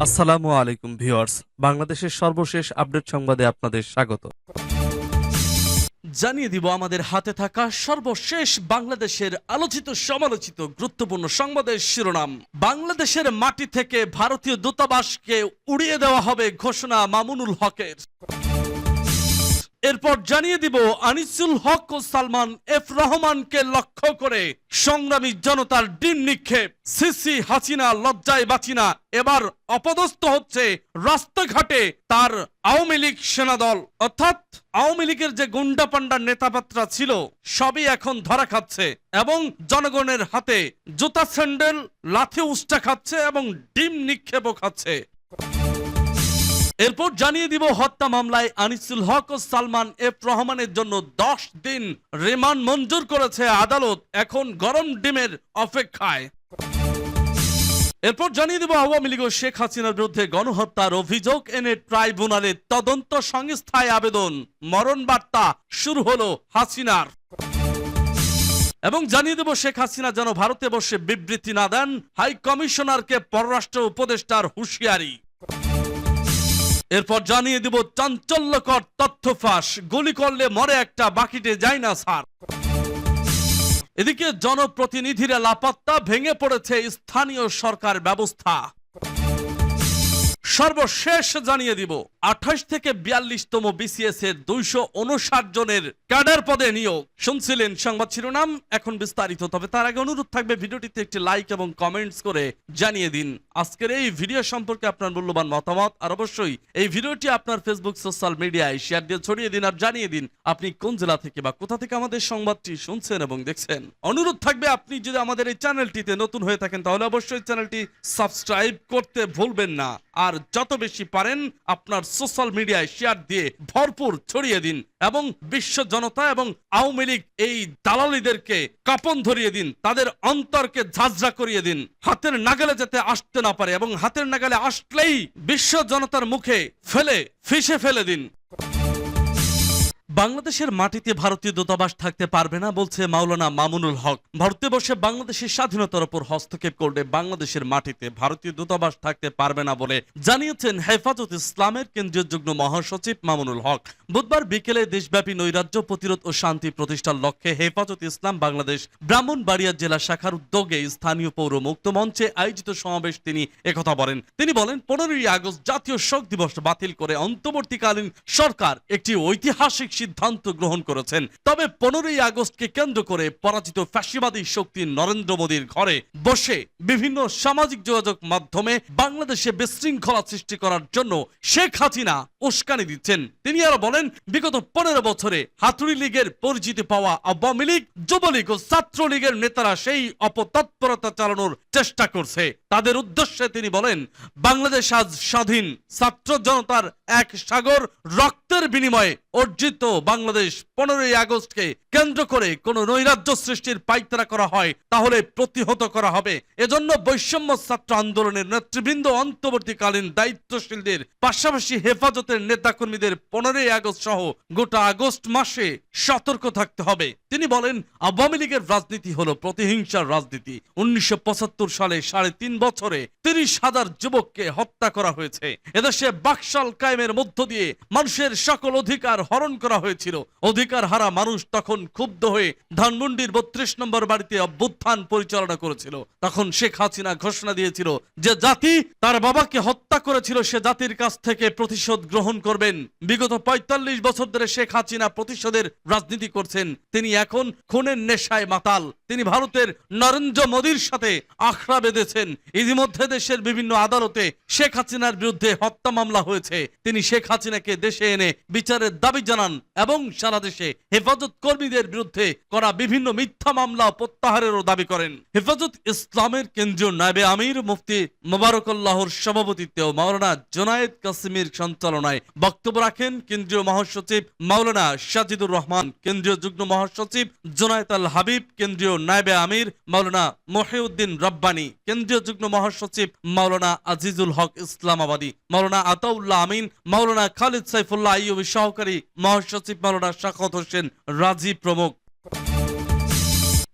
আসসালামু আলাইকুম ভিউয়ার্স, বাংলাদেশের সর্বশেষ আপডেট সংবাদে আপনাদের স্বাগত। জানিয়ে দিব আমাদের হাতে থাকা সর্বশেষ বাংলাদেশের আলোচিত সমালোচিত গুরুত্বপূর্ণ সংবাদের শিরোনাম। বাংলাদেশের মাটি থেকে ভারতীয় দূতাবাসকে উড়িয়ে দেওয়া হবে ঘোষণা মামুনুল হকের। এরপর জানিয়ে দিব আনিসুল হক ও সালমান এফ রহমানকে লক্ষ্য করে সংগ্রামী জনতার ডিম নিক্ষেপ। সিসি হাসিনা লজ্জায় বাঁচিনা, এবার অপদস্থ হচ্ছে রাস্তাঘাটে তার আওয়ামী লীগ সেনাদল। অর্থাৎ আওয়ামী লীগের যে গুন্ডা পান্ডার নেতাপাত্রা ছিল সবই এখন ধরা খাচ্ছে এবং জনগণের হাতে জুতা স্যান্ডেল লাথি উষ্টা খাচ্ছে এবং ডিম নিক্ষেপও খাচ্ছে। এরপর জানিয়ে দিব হত্যা মামলায় আনিসুল হক ও সালমান এফ রহমানের জন্য 10 দিন রিমান্ড মঞ্জুর করেছে আদালত, এখন গরম ডিমের অপেক্ষায়। এরপর জানিয়ে দিব আওয়ামী লীগ ও শেখ হাসিনার বিরুদ্ধে গণহত্যার অভিযোগ এনে ট্রাইব্যুনালে তদন্ত সংস্থায় আবেদন, মরণ বার্তা শুরু হলো হাসিনার। এবং জানিয়ে দেব শেখ হাসিনা যেন ভারতে বসে বিবৃতি না দেন, হাই কমিশনারকে পররাষ্ট্র উপদেষ্টার হুঁশিয়ারি। এরপর জানিয়ে দিব চাঞ্চল্যকর তথ্য ফাঁস, গুলি করলে মরে একটা বাকিতে যায় না স্যার। এদিকে জনপ্রতিনিধিরা লাপাত্তা, ভেঙে পড়েছে স্থানীয় সরকার ব্যবস্থা। সর্বশেষ জানিয়ে দিব 28 থেকে 42তম বিসিএস এর 259 জনের ক্যাডার পদে নিয়োগ। শুনছিলেন সংবাদ শিরোনাম, এখন বিস্তারিত। তবে তার আগে অনুরোধ থাকবে ভিডিওটিতে একটি লাইক এবং কমেন্টস করে জানিয়ে দিন আজকের এই ভিডিও সম্পর্কে আপনার মূল্যবান মতামত, আর অবশ্যই এই ভিডিওটি আপনার ফেসবুক সোশ্যাল মিডিয়ায় শেয়ার দিয়ে ছড়িয়ে দিন আর জানিয়ে দিন আপনি কোন জেলা থেকে বা কোথা থেকে আমাদের সংবাদটি শুনছেন এবং দেখছেন। অনুরোধ থাকবে আপনি যদি আমাদের এই চ্যানেলটিতে নতুন হয়ে থাকেন তাহলে অবশ্যই চ্যানেলটি সাবস্ক্রাইব করতে ভুলবেন না, আর যত বেশি পারেন আপনার সোশ্যাল মিডিয়ায় শেয়ার দিয়ে ভরপুর ছড়িয়ে দিন এবং বিশ্ব জনতা এবং আওয়ামী লীগ এই দালালিদেরকে কাঁপন ধরিয়ে দিন, তাদের অন্তরকে ঝাঁঝরা করিয়ে দিন, হাতের নাগালে যাতে আসতে না পারে এবং হাতের নাগালে আসলেই বিশ্ব জনতার মুখে ফিসে ফেলে দিন। বাংলাদেশের মাটিতে ভারতীয় দূতাবাস থাকতে পারবে না বলছে মাওলানা মামুনুল হক। ভারতে বসে বাংলাদেশের স্বাধীনতার উপর হস্তক্ষেপ করলে বাংলাদেশের মাটিতে ভারতীয় দূতাবাস থাকতে পারবে না বলে জানিয়েছেন হেফাজত ইসলামের কেন্দ্রীয় যুগ্ম মহাসচিব মামুনুল হক। বুধবার বিকেলে দেশব্যাপী নৈরাজ্য প্রতিরোধ ও শান্তি প্রতিষ্ঠার লক্ষ্যে হেফাজত ইসলাম বাংলাদেশ ব্রাহ্মণবাড়িয়া জেলা শাখার উদ্যোগে স্থানীয় পৌর মুক্ত মঞ্চে আয়োজিত সমাবেশ তিনি একথা বলেন। তিনি বলেন, 15ই আগস্ট জাতীয় শোক দিবস বাতিল করে অন্তর্বর্তীকালীন সরকার একটি ঐতিহাসিক সিদ্ধান্ত গ্রহণ করেছেন। তবে 15ই আগস্টকে কেন্দ্র করে পরাজিত ফ্যাসিবাদী শক্তি নরেন্দ্র মোদীর ঘরে বসে বিভিন্ন সামাজিক যোগাযোগ মাধ্যমে বাংলাদেশে বিশৃঙ্খলা সৃষ্টি করার জন্য শেখ হাসিনা উস্কানি দিচ্ছেন। তিনি আরো বলেন, বিগত 15 বছরে হাতুড়ি লীগের পরিচিতি পাওয়া আওয়ামী লীগ, যুবলীগ ও ছাত্রলীগের নেতারা সেই অপতৎপরতা চালানোর চেষ্টা করছে। তাদের উদ্দেশ্যে তিনি বলেন, বাংলাদেশ আজ স্বাধীন। ছাত্র জনতার এক সাগর রক্তের বিনিময়ে অর্জিত বাংলাদেশ 15ই আগস্টকে কেন্দ্র করে কোন নৈরাজ্য সৃষ্টির পাইতারা করা হয় তাহলে প্রতিহত করা হবে। এজন্য বৈষম্য ছাত্র আন্দোলনের নেতৃবৃন্দ অন্তর্বর্তীকালীন দায়িত্বশীলদের পাশাপাশি হেফাজতের নেতাকর্মীদের 15ই আগস্ট সহ গোটা আগস্ট মাসে সতর্ক থাকতে হবে। তিনি বলেন, আওয়ামী লীগের রাজনীতি হলো প্রতিহিংসার রাজনীতি। 1975 সালে 3.5 বছরে 30,000 যুবককে হত্যা করা হয়েছে। এদেশে বাকশাল কায়েমের মধ্য দিয়ে মানুষের সকল অধিকার হরণ করা হয়েছিল। অধিকার হারা মানুষ তখন ক্ষুব্ধ হয়ে ধানমন্ডির 32 নম্বর বাড়িতে অভ্যুত্থান পরিচালনা করেছিল। তখন শেখ হাসিনা ঘোষণা দিয়েছিল যে জাতি তার বাবাকে হত্যা করেছিল সে জাতির কাছ থেকে প্রতিশোধ গ্রহণ করবেন। বিগত 45 বছর ধরে শেখ হাসিনা প্রতিশোধের রাজনীতি করছেন। তিনি এখন খুনের নেশায় মাতাল। তিনি ভারতের নরেন্দ্র মোদীর সাথে আখড়া বেঁধেছেন। ইতিমধ্যে দেশের বিভিন্ন আদালতে শেখ হাসিনার বিরুদ্ধে হত্যা মামলা হয়েছে। তিনি শেখ হাসিনাকে দেশে এনে বিচারের দাবি জানান এবং সারা দেশে হেফাজত কর্মীদের বিরুদ্ধে করা বিভিন্ন মিথ্যা মামলা প্রত্যাহারেরও দাবি করেন। হেফাজত ইসলামের কেন্দ্রীয় নায়েবে আমির মুফতি মোবারকুল্লাহর সভাপতিত্বে মাওলানা জোনায়েদ কাসিমের সঞ্চালনায় বক্তব্য রাখেন কেন্দ্রীয় মহাসচিব মাওলানা সাজিদুর রহমান, কেন্দ্রীয় যুগ্ম মহাসচিব জোনায়েদ আল হাবিব, কেন্দ্রীয় নায়েবে আমির মাওলানা মহিউদ্দিন রব্বানী, কেন্দ্রীয় যুগ্ম মহাসচিব মাওলানা আজিজুল হক ইসলামাবাদী, মাওলানা আতাউল্লাহ আমিন, মাওলানা খালিদ সাইফুল্লাহ আইয়ুবী, সহকারী মহাসচিব মাওলানা শাখাওয়াত হোসেন রাজী প্রমুখ।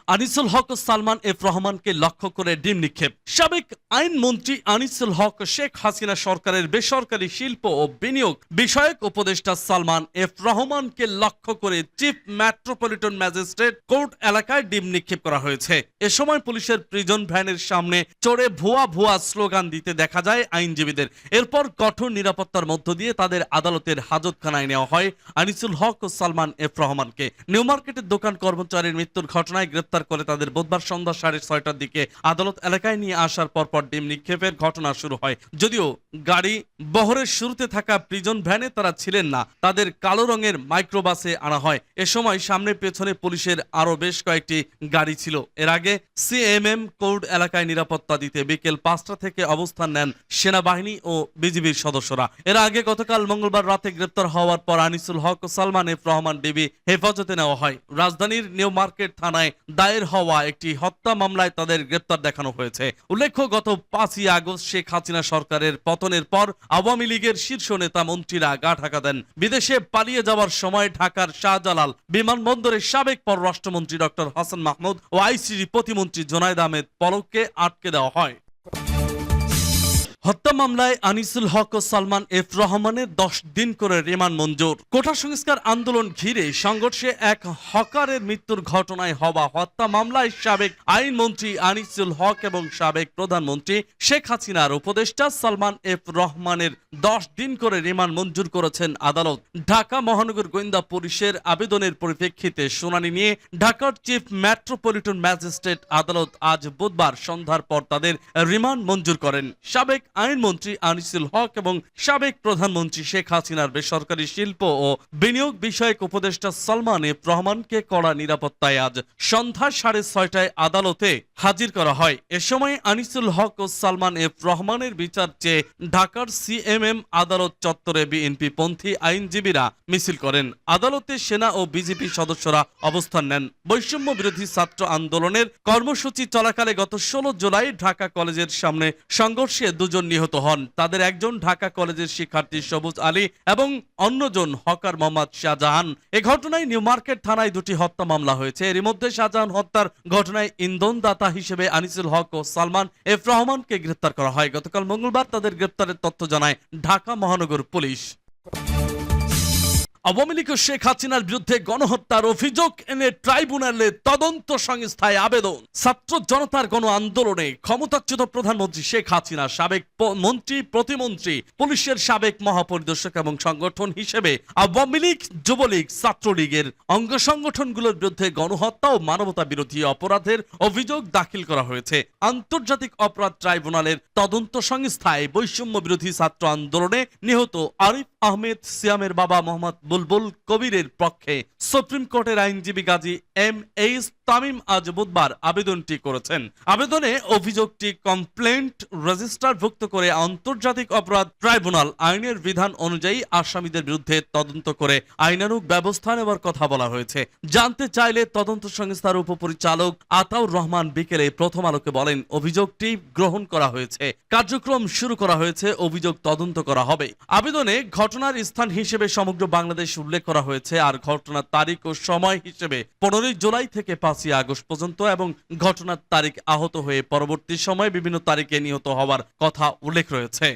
আনিসুল হক ও সালমান এফ রহমানকে লক্ষ্য করে ডিম নিক্ষেপ। সাবেক আইনমন্ত্রী আনিসুল হক শেখ হাসিনা সরকারের বেসরকারি শিল্প ও বিনিয়োগ বিষয়ক উপদেষ্টা সালমান এফ রহমানকে লক্ষ্য করে চিফ মেট্রোপলিটন ম্যাজিস্ট্রেট কোর্ট এলাকায় ডিম নিক্ষেপ করা হয়েছে। এ সময় পুলিশের প্রিজন ভ্যানের সামনে চড়ে ভুয়া স্লোগান দিতে দেখা যায় আইনজীবীদের। এরপর কঠোর নিরাপত্তার মধ্য দিয়ে তাদের আদালতের হাজতখানায় নেওয়া হয় আনিসুল হক ও সালমান এফ রহমানকে। নিউ মার্কেটের দোকান কর্মচারীর মৃত্যুর ঘটনায় গ্রেপ্তার করে তাদের বুধবার সন্ধ্যা 6:30টার দিকে আদালত এলাকায় নিয়ে আসার পরপর ডিম নিক্ষেপের ঘটনা শুরু হয়। যদিও গাড়ি বহরের শুরুতে থাকা প্রিজন ভ্যানে তারা ছিলেন না, তাদের কালো রঙের মাইক্রোবাসে আনা হয়। এ সময় সামনে পেছনে পুলিশের আরো বেশ কয়েকটি গাড়ি ছিল। এর আগে সিএমএম কোর্ট এলাকায় নিরাপত্তা দিতে বিকেল 5টা থেকে অবস্থান নেন সেনাবাহিনী ও বিজিবির সদস্যরা। এর আগে গতকাল মঙ্গলবার রাতে গ্রেপ্তার হওয়ার পর আনিসুল হক ও সালমান এফ রহমান বিবি হেফাজতে নেওয়া হয়। রাজধানীর নিউ মার্কেট থানায় দায়ের হওয়া একটি হত্যা মামলায় তাদের গ্রেপ্তার দেখানো হয়েছে। উল্লেখ্য, গত 5ই আগস্ট শেখ হাসিনা সরকারের পতনের পর আওয়ামী লীগের শীর্ষ নেতা মন্ত্রীরা গা ঢাকা দেন। বিদেশে পালিয়ে যাওয়ার সময় ঢাকার শাহজালাল বিমানবন্দরে সাবেক পররাষ্ট্রমন্ত্রী ডক্টর হাসান মাহমুদ ও আইসিটি প্রতিমন্ত্রী জোনায়েদ আহমেদ পলককে আটকে দেওয়া হয়। হত্যা মামলায় আনিসুল হক ও সালমান এফ রহমানের 10 দিন করে রিমান্ড মঞ্জুর। কোটা সংস্কার আন্দোলন ঘিরে সংঘর্ষে এক হকারের মৃত্যুর ঘটনায় হওয়া হত্যা মামলায় সাবেক আইনমন্ত্রী আনিসুল হক এবং সাবেক প্রধানমন্ত্রী শেখ হাসিনার উপদেষ্টা সালমান এফ রহমানের 10 দিন করে রিমান্ড মঞ্জুর করেছেন আদালত। ঢাকা মহানগর গোয়েন্দা পুলিশের আবেদনের পরিপ্রেক্ষিতে শুনানি নিয়ে ঢাকার চিফ মেট্রোপলিটন ম্যাজিস্ট্রেট আদালত আজ বুধবার সন্ধ্যার পর তাদের রিমান্ড মঞ্জুর করেন। সাবেক আইনমন্ত্রী আনিসুল হক এবং সাবেক প্রধানমন্ত্রী শেখ হাসিনার বেসরকারি শিল্প ও বিনিয়োগ বিষয়ক উপদেষ্টা সালমান এফ রহমানকে কড়া নিরাপত্তায় আজ সন্ধ্যা 6:30টায় আদালতে হাজির করা হয়। এ সময় আনিসুল হক ও সালমান এফ রহমানের বিচার চেয়ে ঢাকার সিএমএম আদালত চত্বরে বিএনপি পন্থী আইনজীবীরা মিছিল করেন। আদালতে সেনা ও বিজেপি সদস্যরা অবস্থান নেন। বৈষম্য বিরোধী ছাত্র আন্দোলনের কর্মসূচি চলাকালে গত 16 জুলাই ঢাকা কলেজের সামনে সংঘর্ষে 2 জন নিহত হন। তাদের একজন ঢাকা কলেজের শিক্ষার্থী সবুজ আলী এবং অন্যজন হকার মোহাম্মদ শাহজাহান। এ ঘটনায় নিউ মার্কেট থানায় 2টি হত্যা মামলা হয়েছে। এর মধ্যে শাহজাহান হত্যার ঘটনায় ইন্ধনদাতা হিসেবে আনিসুল হক ও সালমান এফ রহমানকে গ্রেপ্তার করা হয়। গতকাল মঙ্গলবার তাদের গ্রেপ্তারের তথ্য জানায় ঢাকা মহানগর পুলিশ। আওয়ামী লীগ ও শেখ হাসিনার বিরুদ্ধে গণহত্যার অভিযোগ এনে ট্রাইব্যুনালে তদন্ত সংস্থায় আবেদন। ছাত্র জনতার গণ আন্দোলনে ক্ষমতাচ্যুত প্রধানমন্ত্রী শেখ হাসিনা, সাবেক মন্ত্রী প্রতিমন্ত্রী, পুলিশের সাবেক মহাপরিদর্শক এবং সংগঠন হিসেবে আওয়ামী লীগ, যুবলীগ, ছাত্রলীগের অঙ্গ সংগঠনগুলোর বিরুদ্ধে গণহত্যা ও মানবতা বিরোধী অপরাধের অভিযোগ দাখিল করা হয়েছে। আন্তর্জাতিক অপরাধ ট্রাইব্যুনালের তদন্ত সংস্থায় বৈষম্য বিরোধী ছাত্র আন্দোলনে নিহত আরিফ আহমেদ সিয়ামের বাবা মোহাম্মদ বুলবুল কবিরের পক্ষে সুপ্রিম কোর্টের আইনজীবী গাজী এম.এইচ. তামিম আজ বুধবার আবেদনটি করেছেন। আবেদনে অভিযোগটি কমপ্লেন্ট রেজিস্টারভুক্ত করে আন্তর্জাতিক অপরাধ ট্রাইব্যুনাল আইনের বিধান অনুযায়ী আসামিদের বিরুদ্ধে তদন্ত করে আইনানুগ ব্যবস্থা নেওয়ার কথা বলা হয়েছে। জানতে চাইলে তদন্ত সংস্থার উপপরিচালক আতাউর রহমান বিকেলে প্রথম আলোকে বলেন, অভিযোগটি গ্রহণ করা হয়েছে, কার্যক্রম শুরু করা হয়েছে, অভিযোগ তদন্ত করা হবে। আবেদনে ঘটনার স্থান হিসেবে সমগ্র বাংলাদেশ উল্লেখ করা হয়েছে আর ঘটনার তারিখ ও সময় হিসেবে 15 জুলাই থেকে 5 আগস্ট পর্যন্ত এবং ঘটনার তারিখ আহত হয়ে পরবর্তী সময়ে বিভিন্ন তারিখে নিহত হওয়ার কথা উল্লেখ রয়েছে।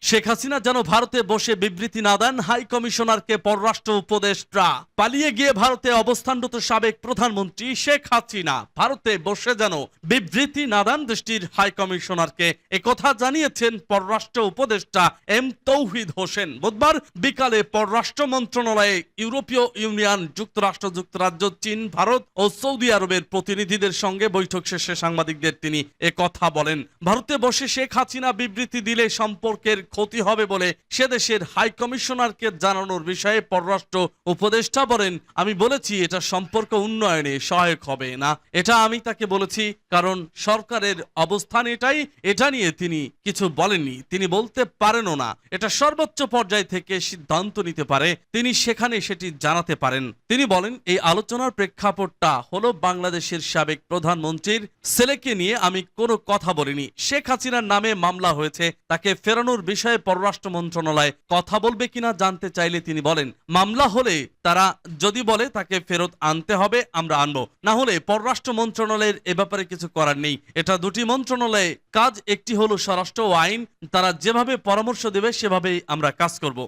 শেখ হাসিনা যেন ভারতে বসে বিবৃতি না দেন, হাই কমিশনারকে পররাষ্ট্র উপদেষ্টা। পালিয়ে গিয়ে ভারতে অবস্থানরত সাবেক প্রধানমন্ত্রী শেখ হাসিনা ভারতে বসে যেন বিবৃতি না দেন দেশটির হাই কমিশনারকে একথা জানিয়েছেন পররাষ্ট্র উপদেষ্টা এম তৌহিদ হোসেন। বুধবার বিকালে পররাষ্ট্র মন্ত্রণালয়ে ইউরোপীয় ইউনিয়ন, যুক্তরাষ্ট্র, যুক্তরাজ্য, চীন, ভারত ও সৌদি আরবের প্রতিনিধিদের সঙ্গে বৈঠক শেষে সাংবাদিকদের তিনি একথা বলেন। ভারতে বসে শেখ হাসিনা বিবৃতি দিলে সম্পর্কের ক্ষতি হবে বলে সে দেশের হাই কমিশনারকে জানানোর বিষয়ে পররাষ্ট্র উপদেষ্টা বলেন, আমি বলেছি এটা সম্পর্ক উন্নয়নে সহায়ক হবে না। এটা আমি তাকে বলেছি কারণ সরকারের অবস্থান এটাই। এটা নিয়ে তিনি কিছু বলেননি, তিনি বলতে পারেনও না। এটা সর্বোচ্চ পর্যায় থেকে সিদ্ধান্ত নিতে পারে, তিনি সেখানে সেটি জানাতে পারেন। তিনি বলেন, এই আলোচনার প্রেক্ষাপটটা হলো বাংলাদেশের সাবেক প্রধানমন্ত্রীর ছেলেকে নিয়ে আমি কোনো কথা বলিনি। শেখ হাসিনার নামে মামলা হয়েছে, তাকে ফেরানোর বিষয়ে বিষয়ে পররাষ্ট্র মন্ত্রণালয় কথা বলবে কিনা জানতে চাইলে তিনি বলেন, মামলা হলে তারা যদি বলে তাকে ফেরত আনতে হবে আমরা আনবো, না হলে পররাষ্ট্র মন্ত্রণালয়ের এ ব্যাপারে কিছু করার নেই। এটা দুটি মন্ত্রণালয়ে কাজ, একটি হলো স্বরাষ্ট্র ও আইন, তারা যেভাবে পরামর্শ দেবে সেভাবেই আমরা কাজ করব।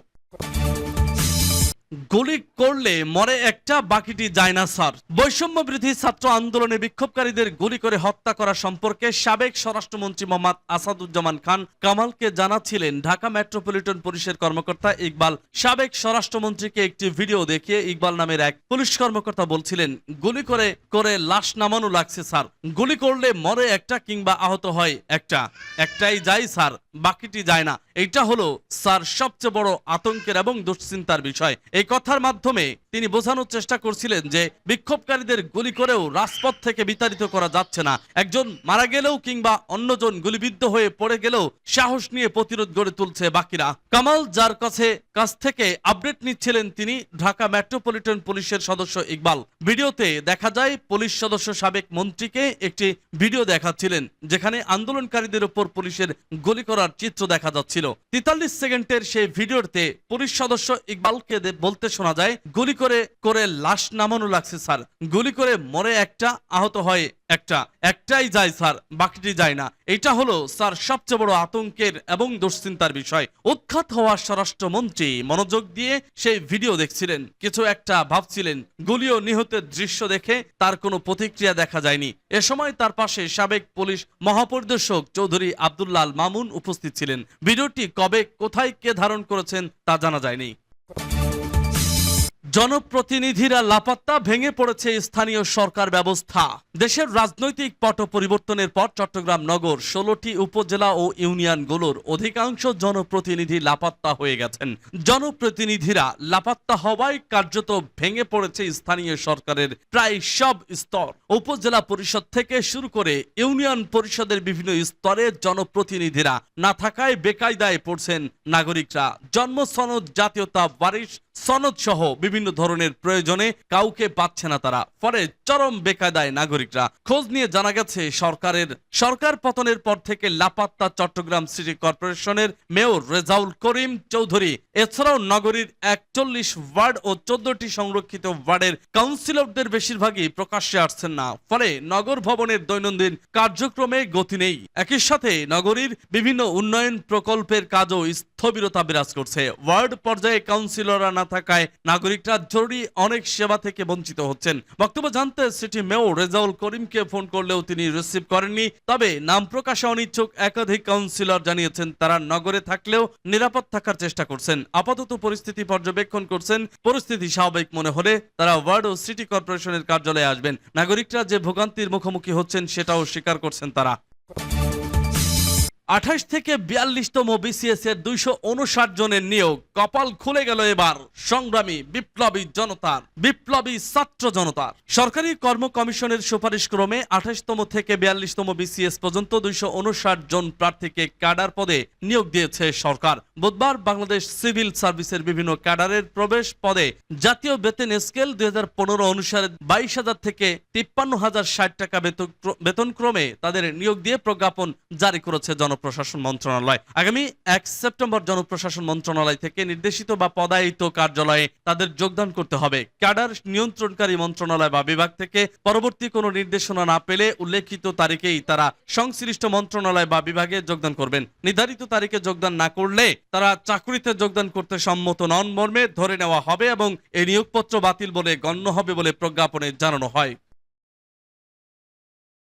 গুলি করলে মরে একটা, বাকিটি যায় না স্যার। বৈষম্য বিরোধী ছাত্র আন্দোলনে বিক্ষোভকারীদের গুলি করে হত্যা করা সম্পর্কে সাবেক স্বরাষ্ট্রমন্ত্রী মোহাম্মদ আসাদুজ্জামান খান কামালকে জানাচ্ছিলেন ঢাকা মেট্রোপলিটন পুলিশের কর্মকর্তা ইকবাল। সাবেক স্বরাষ্ট্রমন্ত্রীকে একটি ভিডিও দেখিয়ে ইকবাল নামের এক পুলিশ কর্মকর্তা বলছিলেন, গুলি করে করে লাশ নামানো লাগছে স্যার, গুলি করলে মরে একটা কিংবা আহত হয় একটা, একটাই যায় স্যার, বাকিটি যায় না। এটা হলো স্যার সবচেয়ে বড় আতঙ্কের এবং দুশ্চিন্তার বিষয়। এই কথার মাধ্যমে তিনি বোঝানোর চেষ্টা করছিলেন যে বিক্ষোভকারীদের গুলি করেও রাজপথ থেকে বিতাড়িত করা যাচ্ছে না। একজন মারা গেলেও কিংবা অন্যজন গুলিবিদ্ধ হয়ে পড়ে গেলেও সাহস নিয়ে প্রতিরোধ গড়ে তুলছে বাকিরা। কামাল যার কাছ থেকে আপডেট নিচ্ছিলেন তিনি ঢাকা মেট্রোপলিটন পুলিশের সদস্য ইকবাল। ভিডিওতে দেখা যায় পুলিশ সদস্য সাবেক মন্ত্রীকে একটি ভিডিও দেখাচ্ছিলেন যেখানে আন্দোলনকারীদের উপর পুলিশের গুলি করার চিত্র দেখা যাচ্ছিল। 43 সেকেন্ডের সেই ভিডিওতে পুলিশ সদস্য ইকবালকে বলতে শোনা যায়, গুলি করে করে লাশ নামানো লাগছে স্যার, গুলি করে মরে একটা, আহত হয় একটা, একটাই যায় স্যার, বাকিটি যায় না। এটা হলো স্যার সবচেয়ে বড় আতঙ্কের এবং দুশ্চিন্তার বিষয়। উৎখাত হওয়া স্বরাষ্ট্রমন্ত্রী মনোযোগ দিয়ে সেই ভিডিও দেখছিলেন, কিছু একটা ভাবছিলেন। গুলি ও নিহতের দৃশ্য দেখে তার কোনো প্রতিক্রিয়া দেখা যায়নি। এ সময় তার পাশে সাবেক পুলিশ মহাপরিদর্শক চৌধুরী আব্দুল্লাহ আল মামুন উপস্থিত ছিলেন। ভিডিওটি কবে কোথায় কে ধারণ করেছেন তা জানা যায়নি। জনপ্রতিনিধিরা লাপাত্তা, ভেঙে পড়েছে স্থানীয় সরকার ব্যবস্থা। দেশের রাজনৈতিক পট পরিবর্তনের পর চট্টগ্রাম নগর 16টি উপজেলা ও ইউনিয়নগুলোর অধিকাংশ জনপ্রতিনিধি লাপাত্তা হয়ে গেছেন। জনপ্রতিনিধিরা লাপাত্তা হওয়ায় কার্যত ভেঙে পড়েছে স্থানীয় সরকারের প্রায় সব স্তর। উপজেলা পরিষদ থেকে শুরু করে ইউনিয়ন পরিষদের বিভিন্ন স্তরে জনপ্রতিনিধিরা না থাকায় বেকায়দায় পড়ছেন নাগরিকরা। জন্ম সনদ, জাতীয়তা, ওয়ারিশ সনদ সহ বিভিন্ন ধরনের প্রয়োজনে কাউকে পাচ্ছে না তারা, ফলে চরম বেকায়দায় নাগরিকরা। খোঁজ নিয়ে জানা গেছে সরকার পতনের পর থেকে লাপাত্তা চট্টগ্রাম সিটি কর্পোরেশনের মেয়র রেজাউল করিম চৌধুরী। এছাড়াও নগরীর 41 ওয়ার্ড ও 14টি সংরক্ষিত ওয়ার্ডের কাউন্সিলরদের বেশিরভাগই প্রকাশ্যে আসছেন না, ফলে নগর ভবনের দৈনন্দিন কার্যক্রমে গতি নেই। একই সাথে নগরীর বিভিন্ন উন্নয়ন প্রকল্পের কাজও স্থবিরতা বিরাজ করছে। ওয়ার্ড পর্যায়ে কাউন্সিলররা না থাকায় নাগরিকরা জরুরি অনেক সেবা থেকে বঞ্চিত হচ্ছেন। বক্তব্য জানতে সিটি মেয়র রেজাউল করিমকে ফোন করলেও তিনি রিসিভ করেননি। তবে নাম প্রকাশে অনিচ্ছুক একাধিক কাউন্সিলর জানিয়েছেন তারা নগরে থাকলেও নিরাপদ থাকার চেষ্টা করছেন, আপাতত পরিস্থিতি পর্যবেক্ষণ করছেন। পরিস্থিতি স্বাভাবিক মনে হলে তারা ওয়ার্ড ও সিটি কর্পোরেশনের কার্যালয়ে আসবেন। নাগরিকরা যে ভোগান্তির মুখোমুখি হচ্ছেন সেটাও স্বীকার করছেন তারা। 28 থেকে 42তম বিসিএস এর 259 জনের নিয়োগ। কপাল খুলে গেল এবার সংগ্রামী বিপ্লবী ছাত্র জনতার। সরকারি কর্ম কমিশনের সুপারিশ ক্রমে 28তম থেকে 42তম বিসিএস পর্যন্ত 259 জন প্রার্থীকে ক্যাডার পদে নিয়োগ দিয়েছে সরকার। বুধবার বাংলাদেশ সিভিল সার্ভিসের বিভিন্ন ক্যাডারের প্রবেশ পদে জাতীয় বেতন স্কেল 2015 অনুসারে 22,000 থেকে 53,060 টাকা বেতন ক্রমে তাদের নিয়োগ দিয়ে প্রজ্ঞাপন জারি করেছে জনপ্রশাসন মন্ত্রণালয়। আগামী 1 সেপ্টেম্বর জনপ্রশাসন মন্ত্রণালয় থেকে নির্দেশিত বা পদায়িত কার্যালয়ে তাদের যোগদান করতে হবে। ক্যাডার নিয়ন্ত্রণকারী মন্ত্রণালয় বা বিভাগ থেকে পরবর্তী কোনো নির্দেশনা না পেলে উল্লেখিত তারিখেই তারা সংশ্লিষ্ট মন্ত্রণালয় বা বিভাগে যোগদান করবেন। নির্ধারিত তারিখে যোগদান না করলে তারা চাকরিতে যোগদান করতে সম্মত নন মর্মে ধরে নেওয়া হবে এবং এই নিয়োগপত্র বাতিল বলে গণ্য হবে বলে প্রজ্ঞাপনে জানানো হয়।